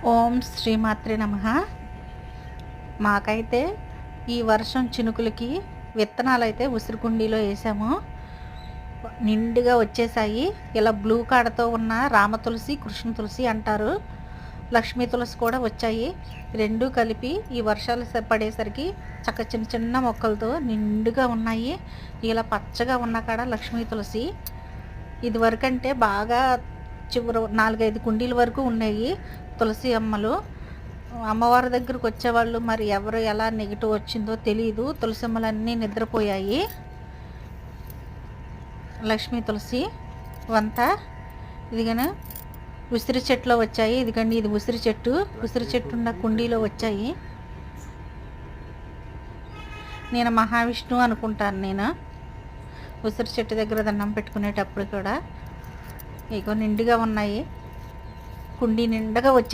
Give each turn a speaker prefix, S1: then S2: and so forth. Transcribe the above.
S1: ఓం శ్రీమాత్రే నమః. మాకైతే ఈ వర్షం చినుకులకి విత్తనాలైతే ఉసిరికుండీలో వేసాము. నిండుగా వచ్చేసాయి. ఇలా బ్లూ కాడతో ఉన్న రామ తులసి, కృష్ణ తులసి అంటారు. లక్ష్మీ తులసి కూడా వచ్చాయి. రెండూ కలిపి ఈ వర్షాలు పడేసరికి చక్క చిన్న చిన్న మొక్కలతో నిండుగా ఉన్నాయి. ఇలా పచ్చగా ఉన్న కాడ లక్ష్మీ తులసి. ఇది వరకంటే బాగా చివర 4-5 కుండీల వరకు ఉన్నాయి తులసి అమ్మలు. అమ్మవారి దగ్గరకు వచ్చేవాళ్ళు మరి ఎవరు ఎలా నెగిటివ్ వచ్చిందో తెలియదు. తులసి అమ్మలన్నీ నిద్రపోయాయి. లక్ష్మీ తులసి వంత ఇదిగన ఉసిరి చెట్టులో వచ్చాయి. ఇదిగండి, ఇది ఉసిరి చెట్టు. ఉసిరి చెట్టు ఉన్న కుండీలో వచ్చాయి. నేను మహావిష్ణువు అనుకుంటాను. నేను ఉసిరి చెట్టు దగ్గర దండం పెట్టుకునేటప్పుడు కూడా ఇగో నిండుగా ఉన్నాయి. కుండీ నిండుగా వచ్చి